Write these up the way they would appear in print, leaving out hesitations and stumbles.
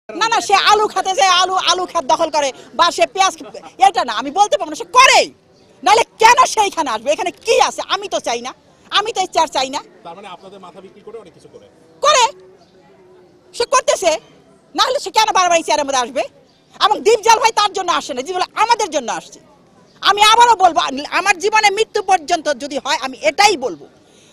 না না, সে আলু খেতে যায়, আলু খেত দখল করে, বা সে পেঁয়াজ, এটা না আমি বলতে পারবো না, সে করে। নাহলে কেন সেইখানে আসবে? এখানে কি আছে? আমি তো চাই না, আমি তো এই চেয়ার চাই না। তার মানে আপনাদের মাথা বিক্রি করে অনেক কিছু করে সে করতেছে, না হলে সে কেন বারবার এই চেয়ারের মধ্যে আসবে? এবং দীপজল ভাই তার জন্য আসে না, দীপজল আমাদের জন্য আসছে। আমি আবারও বলবো, আমার জীবনে মৃত্যু পর্যন্ত যদি হয় আমি এটাই বলবো,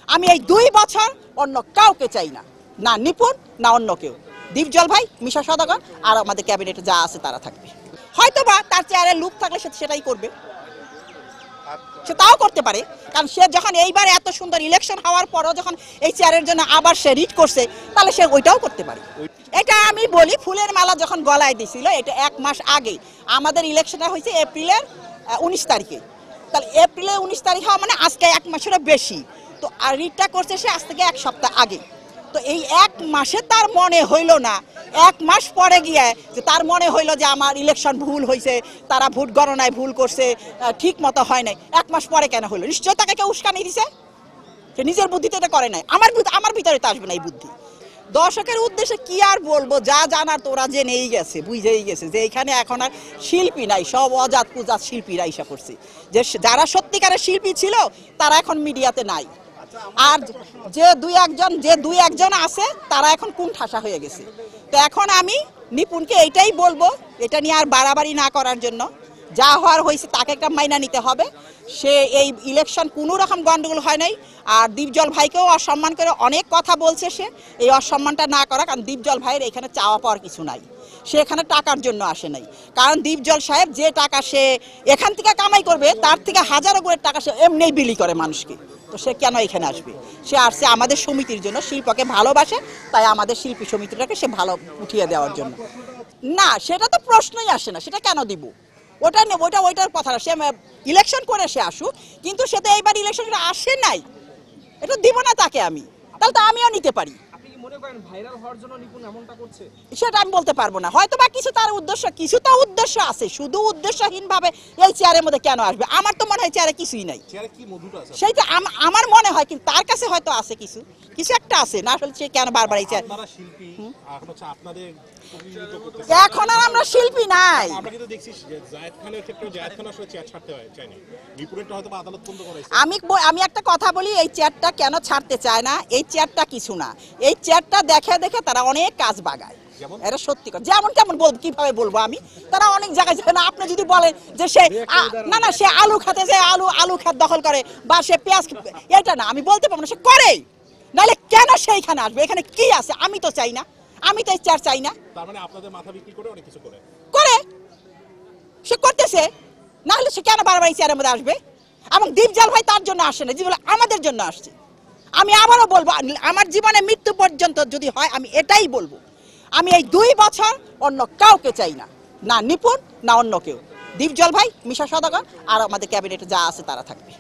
আমি এই 2 বছর অন্য কাউকে চাই না, না নিপুণ না অন্য কেউ। দীপজল ভাই, মিশা সওদাগর আর আমাদের ক্যাবিনেটে যা আছে তারা থাকবে। হয়তোবা তার চেয়ারে লুক থাকলে সে সেটাই করবে, সে তাও করতে পারে। কারণ সে যখন এইবার এত সুন্দর ইলেকশন হওয়ার পরও যখন এই চেয়ারের জন্য আবার সে রিট করছে, তাহলে সে ওইটাও করতে পারে। এটা আমি বলি, ফুলের মালা যখন গলায় দিছিল, এটা 1 মাস আগে, আমাদের ইলেকশনটা হয়েছে এপ্রিলের 19 তারিখে। তাহলে এপ্রিলের 19 তারিখ হওয়া মানে আজকে 1 মাসেরও বেশি। তো আর রিটটা করছে সে আজ থেকে 1 সপ্তাহ আগে। তো এই 1 মাসে তার মনে হইল না, 1 মাস পরে গিয়ে যে তার মনে হইল যে আমার ইলেকশন ভুল হয়েছে, তারা ভোট গণনায় ভুল করছে, ঠিক মতো হয় নাই। 1 মাস পরে কেন হইলো? নিশ্চয় তাকে কেউ উস্কানি দিছে, সে নিজের বুদ্ধিতে এটা করে নাই। আমার ভিতরে তো আসবে না এই বুদ্ধি। দর্শকের উদ্দেশ্যে কি আর বলবো, যা জানার তোরা জেনেই গেছে, বুঝেই গেছে যে এখানে এখন আর শিল্পী নাই, সব অজাত কুজাত শিল্পীরা ইসা করছে। যে যারা সত্যিকারের শিল্পী ছিল তারা এখন মিডিয়াতে নাই, আর যে দুই একজন আছে তারা এখন কোন ঠাসা হয়ে গেছে। তো এখন আমি নিপুণকে এইটাই বলবো, এটা নিয়ে আর বাড়াবাড়ি না করার জন্য, যা হওয়ার হয়েছে তাকে একটা মাইনা নিতে হবে। সে এই ইলেকশন কোনো রকম গন্ডগোল হয় নাই, আর দীপজল ভাইকেও অসম্মান করে অনেক কথা বলছে। সে এই অসম্মানটা না করা, কারণ দীপজল ভাইয়ের এখানে চাওয়া পাওয়ার কিছু নাই, সে এখানে টাকার জন্য আসে নাই। কারণ দীপজল সাহেব যে টাকা সে এখান থেকে কামাই করবে, তার থেকে হাজারো করে টাকা সে এমনিই বিলি করে মানুষকে। তো সে কেন এখানে আসবে? সে আসছে আমাদের সমিতির জন্য, শিল্পকে ভালোবাসে, তাই আমাদের শিল্পী সমিতিটাকে সে ভালো উঠিয়ে দেওয়ার জন্য। না, সেটা তো প্রশ্নই আসে না, সেটা কেন দিব? ওটা নেব, ওইটার কথা না। সে ইলেকশন করে সে আসুক, কিন্তু সে তো এইবার ইলেকশন আসে নাই, এটা দিব না তাকে আমি। তাহলে তো আমিও নিতে পারি। সেটা আমি বলতে পারবো না, হয়তো বা কিছু তার উদ্দেশ্য, কিছু তো উদ্দেশ্য আছে। শুধু উদ্দেশ্যহীন ভাবে এই চেয়ারের মধ্যে কেন আসবে? আমার তো মনে হয় চেয়ারে কিছুই নাই, সেইটা আমার মনে হয়। কিন্তু তার কাছে হয়তো আছে কিছু একটা আছে, না আসলে সে কেন বারবার এই চেয়ার। এখন আর আমরা শিল্পী নাই। আমি একটা কথা বলি, এই চেয়ারটা কেন ছাড়তে চায় না? এই চেয়ারটা কিছু না, এই চেয়ারটা দেখে দেখে তারা অনেক কাজ বাগায়। এটা সত্যি কথা। যেমন কেমন বলবো, কিভাবে বলবো আমি? তারা অনেক জায়গায় যায় না। আপনি যদি বলেন যে সে না না, সে আলু খেতে যায়, আলু খেত দখল করে, বা সে পেঁয়াজ, এটা না আমি বলতে পারবো না, সে করে। নাহলে কেন সেইখানে আসবে? এখানে কি আছে? আমি তো চাই না, আমি তো এই চেয়ার চাই না। তার মানে আপনাদের মাথা বিক্রি করে অনেক কিছু করে সে করতেছে, না হলে সে কেন বারবার এই চেয়ারের মধ্যে আসবে? এবং দীপজল ভাই তার জন্য আসে না, দীপজল আমাদের জন্য আসছে। আমি আবারও বলবো, আমার জীবনে মৃত্যু পর্যন্ত যদি হয় আমি এটাই বলবো, আমি এই 2 বছর অন্য কাউকে চাই না, না নিপুণ না অন্য কেউ। দীপজল ভাই, মিশা সওদাগর আর আমাদের ক্যাবিনেটে যা আছে তারা থাকবে।